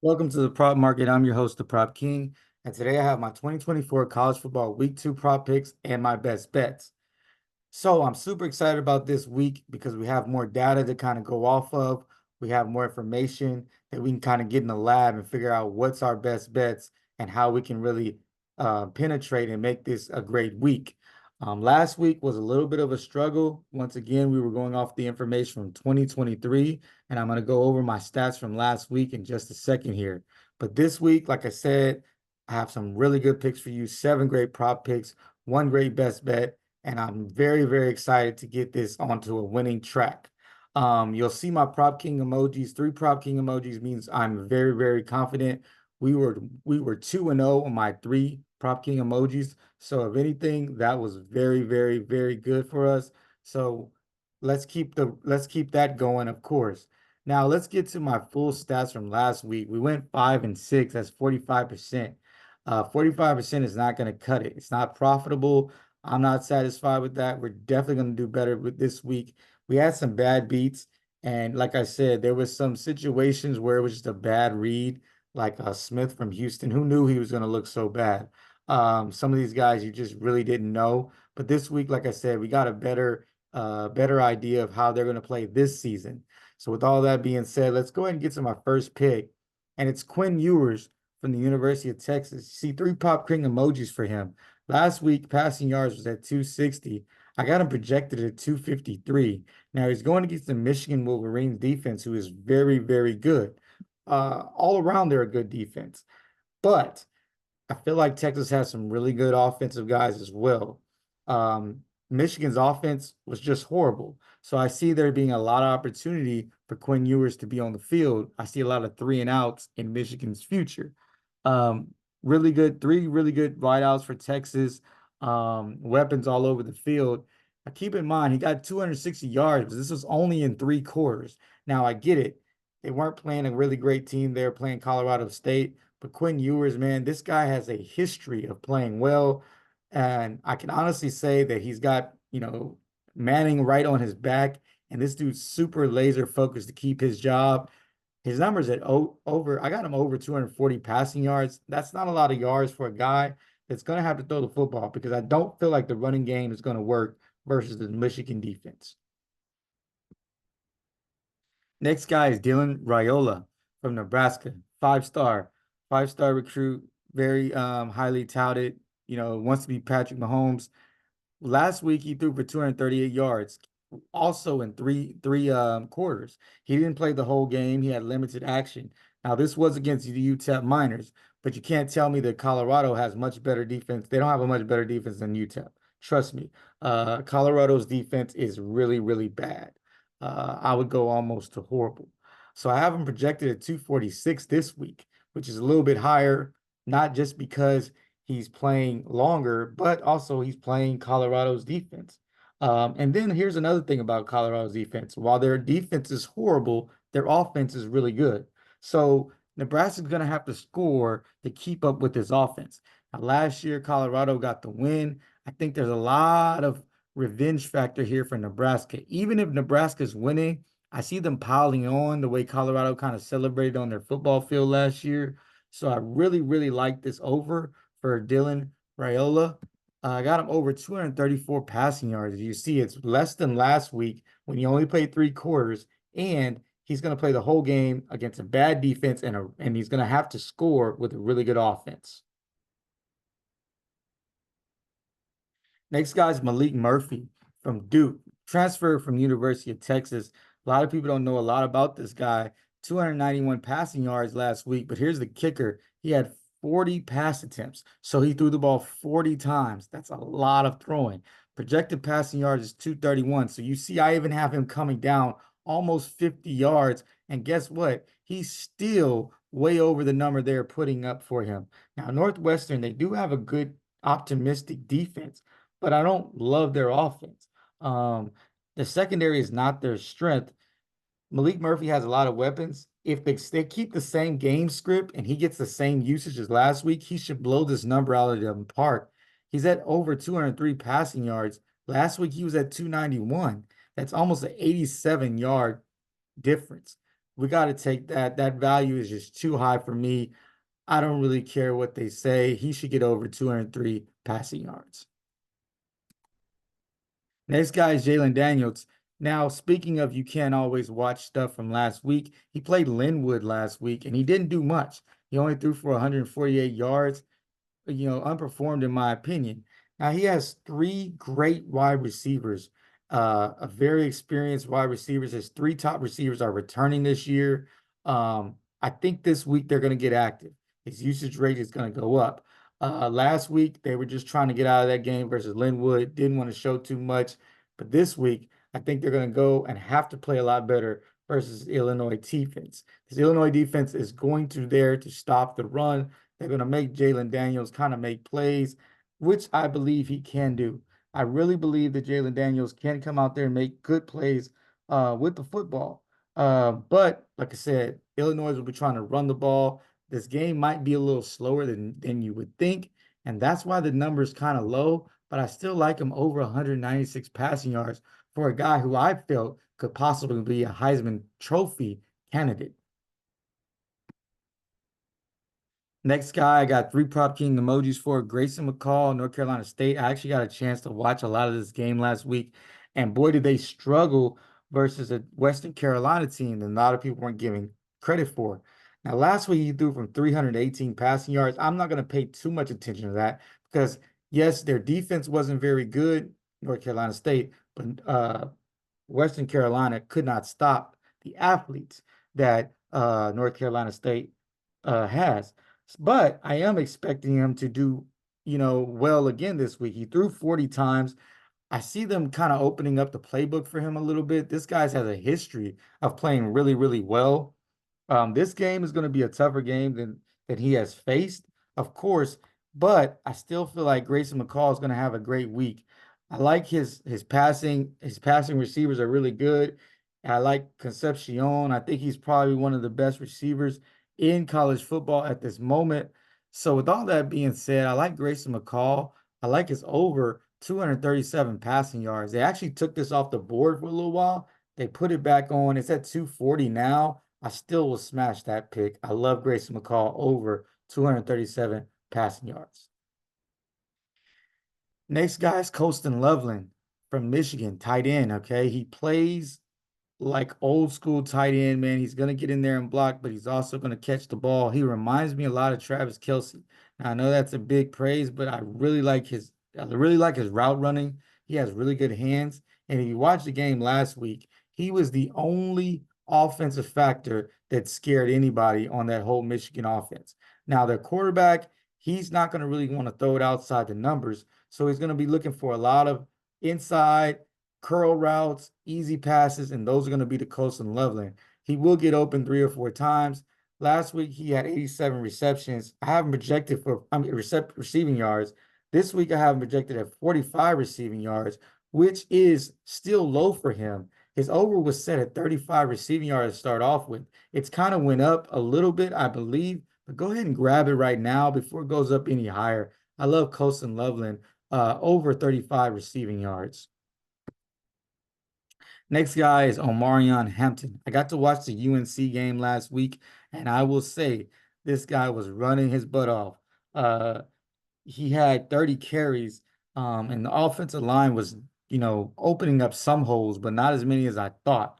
Welcome to the Prop Market. I'm your host, the Prop King, and today I have my 2024 college football week 2 prop picks and my best bets. So I'm super excited about this week because we have more data to kind of go off of. We have more information that we can kind of get in the lab and figure out what's our best bets and how we can really penetrate and make this a great week. Last week was a little bit of a struggle. Once again, we were going off the information from 2023, and I'm going to go over my stats from last week in just a second here. But this week, like I said, I have some really good picks for you, 7 great prop picks, one great best bet, and I'm very, very excited to get this onto a winning track. You'll see my Prop King emojis. 3 Prop King emojis means I'm very, very confident. We were 2-0 on my 3 Prop King emojis. So if anything, that was very, very, very good for us. So let's keep that going, of course. Now let's get to my full stats from last week. We went 5-6. That's 45%. 45% is not going to cut it. It's not profitable. I'm not satisfied with that. We're definitely going to do better with this week. We had some bad beats, and like I said, there was some situations where it was just a bad read, like Smith from Houston. Who knew he was going to look so bad? Some of these guys you just really didn't know. But this week, like I said, we got a better idea of how they're going to play this season. So with all that being said, let's go ahead and get to my first pick, and it's Quinn Ewers from the University of Texas. You see 3 Prop King emojis for him. Last week, passing yards was at 260. I got him projected at 253. Now he's going against the Michigan Wolverines defense, who is very, very good. All around, they're a good defense. But I feel like Texas has some really good offensive guys as well. Um, Michigan's offense was just horrible. So I see there being a lot of opportunity for Quinn Ewers to be on the field. I see a lot of 3-and-outs in Michigan's future. Um, really good, 3 really good wideouts for Texas. Weapons all over the field. Keep in mind, he got 260 yards, but this was only in 3 quarters. Now I get it. They weren't playing a really great team there, playing Colorado State. But Quinn Ewers, man, this guy has a history of playing well. And I can honestly say that he's got, Manning right on his back. And this dude's super laser focused to keep his job. His numbers at over, I got him over 240 passing yards. That's not a lot of yards for a guy that's going to have to throw the football because I don't feel like the running game is going to work versus the Michigan defense. Next guy is Dylan Raiola from Nebraska, 5-star, 5-star recruit, very highly touted, wants to be Patrick Mahomes. Last week he threw for 238 yards, also in three quarters. He didn't play the whole game. He had limited action. Now this was against the UTEP Miners, but you can't tell me that Colorado has much better defense. They don't have a much better defense than UTEP. Trust me. Colorado's defense is really, really bad. I would go almost to horrible. So I have him projected at 246 this week, which is a little bit higher, not just because he's playing longer, but also he's playing Colorado's defense. And then here's another thing about Colorado's defense. While their defense is horrible, their offense is really good. So Nebraska's going to have to score to keep up with this offense. Now, last year, Colorado got the win. I think there's a lot of revenge factor here for Nebraska. Even if Nebraska's winning, I see them piling on the way Colorado kind of celebrated on their football field last year. So I really, really like this over for Dylan Raiola. I got him over 234 passing yards. You see, it's less than last week when he only played 3 quarters, and he's going to play the whole game against a bad defense and he's going to have to score with a really good offense. Next guy is Maalik Murphy from Duke, transferred from University of Texas. A lot of people don't know a lot about this guy. 291 passing yards last week, but here's the kicker. He had 40 pass attempts, so he threw the ball 40 times. That's a lot of throwing. Projected passing yards is 231. So you see, I even have him coming down almost 50 yards. And guess what? He's still way over the number they're putting up for him. Now, Northwestern, they do have a good optimistic defense, but I don't love their offense. Um, the secondary is not their strength. Maalik Murphy has a lot of weapons. If they keep the same game script and he gets the same usage as last week, he should blow this number out of the park. He's at over 203 passing yards. Last week he was at 291. That's almost an 87-yard difference. we got to take that. That value is just too high for me. I don't really care what they say. He should get over 203 passing yards. Next guy is Jalen Daniels. Now, speaking of, you can't always watch stuff from last week. He played Linwood last week and he didn't do much. He only threw for 148 yards, unperformed in my opinion. Now he has three great wide receivers, a very experienced wide receivers. His three top receivers are returning this year. I think this week they're going to get active. His usage rate is going to go up. Last week they were just trying to get out of that game versus Linwood, didn't want to show too much. But this week, I think they're going to go and have to play a lot better versus Illinois defense. This Illinois defense is going to there to stop the run. They're going to make Jalen Daniels kind of make plays, which I believe he can do. I really believe that Jalen Daniels can come out there and make good plays with the football. But like I said, Illinois will be trying to run the ball. This game might be a little slower than you would think, and that's why the number is kind of low. But I still like him over 196 passing yards for a guy who I felt could possibly be a Heisman Trophy candidate. Next guy, I got three Prop King emojis for Grayson McCall, North Carolina State. I actually got a chance to watch a lot of this game last week, and boy, did they struggle versus a Western Carolina team that a lot of people weren't giving credit for. Now, last week he threw from 318 passing yards. I'm not going to pay too much attention to that because, yes, their defense wasn't very good, North Carolina State, but Western Carolina could not stop the athletes that North Carolina State has. But I am expecting him to do, well again this week. He threw 40 times. I see them kind of opening up the playbook for him a little bit. This guy's has a history of playing really, really well. This game is going to be a tougher game than he has faced, of course, but I still feel like Grayson McCall is going to have a great week. I like his passing receivers are really good. I like Concepcion. I think he's probably one of the best receivers in college football at this moment. So with all that being said, I like Grayson McCall. I like his over 237 passing yards. They actually took this off the board for a little while. They put it back on. It's at 240 now. I still will smash that pick. I love Grayson McCall over 237 passing yards. Next guy is Colston Loveland from Michigan, tight end. Okay. He plays like old school tight end, man. He's going to get in there and block, but he's also going to catch the ball. He reminds me a lot of Travis Kelce. Now, I know that's a big praise, but I really like his route running. He has really good hands. And if you watch the game last week, he was the only offensive factor that scared anybody on that whole Michigan offense. Now, their quarterback, he's not going to really want to throw it outside the numbers. So he's going to be looking for a lot of inside curl routes, easy passes, and those are going to be the Colston Loveland. He will get open 3 or 4 times. Last week he had 87 receptions. I have him projected for receiving yards. This week I have him projected at 45 receiving yards, which is still low for him. His over was set at 35 receiving yards to start off with. It's kind of went up a little bit, I believe, but go ahead and grab it right now before it goes up any higher. I love Colston Loveland over 35 receiving yards. Next guy is Omarion Hampton. I got to watch the UNC game last week, and I will say this guy was running his butt off. Uh, he had 30 carries, and the offensive line was, opening up some holes, but not as many as I thought.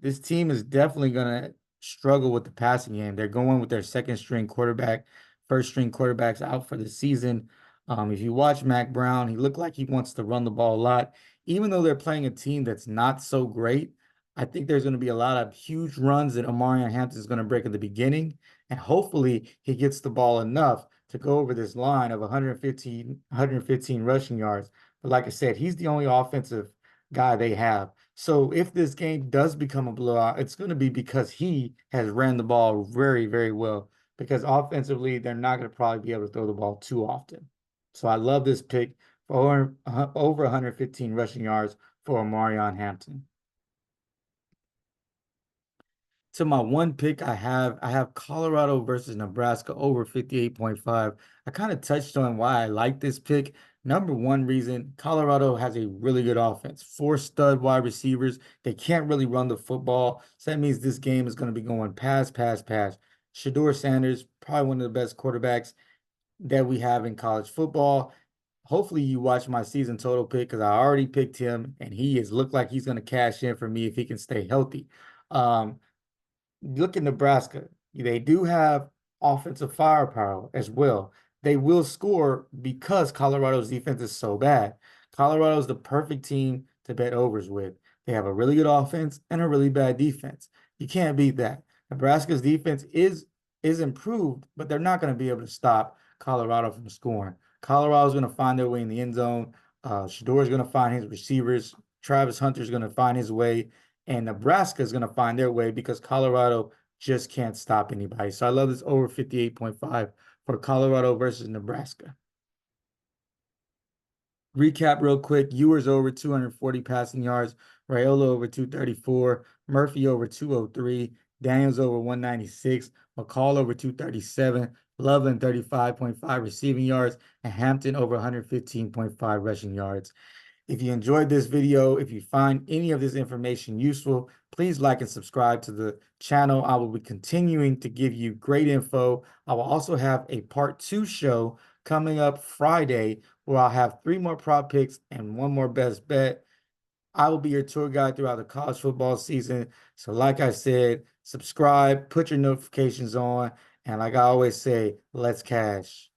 This team is definitely going to struggle with the passing game. They're going with their second string quarterback, first string quarterbacks out for the season. If you watch Mac Brown, he looked like he wants to run the ball a lot. Even though they're playing a team that's not so great, I think there's going to be a lot of huge runs that Omarion Hampton is going to break at the beginning, and hopefully he gets the ball enough to go over this line of 115 rushing yards. But like I said, he's the only offensive guy they have. So if this game does become a blowout, it's going to be because he has ran the ball very, very well. Because offensively, they're not going to probably be able to throw the ball too often. So I love this pick for over 115 rushing yards for Omarion Hampton. To my one pick, I have Colorado versus Nebraska over 58.5. I kind of touched on why I like this pick, Number one reason, Colorado has a really good offense. Four stud wide receivers. They can't really run the football. So that means this game is going to be going pass, pass, pass. Shedeur Sanders, probably one of the best quarterbacks that we have in college football. Hopefully you watch my season total pick because I already picked him and he has looked like he's going to cash in for me if he can stay healthy. Um, Look at Nebraska. They do have offensive firepower as well. They will score because Colorado's defense is so bad. Colorado's the perfect team to bet overs with. They have a really good offense and a really bad defense. You can't beat that. Nebraska's defense is improved, but they're not going to be able to stop Colorado from scoring. Colorado's going to find their way in the end zone. Shedeur is going to find his receivers. Travis Hunter is going to find his way, and Nebraska is going to find their way because Colorado just can't stop anybody. So I love this over 58.5 for Colorado versus Nebraska. Recap real quick. Ewers over 240 passing yards. Raiola over 234. Murphy over 203. Daniels over 196. McCall over 237. Loveland 35.5 receiving yards. And Hampton over 115.5 rushing yards. If you enjoyed this video, if you find any of this information useful, please like and subscribe to the channel. I will be continuing to give you great info. I will also have a part 2 show coming up Friday where I'll have 3 more prop picks and 1 more best bet. I will be your tour guide throughout the college football season. So like I said, subscribe, put your notifications on, and like I always say, let's cash.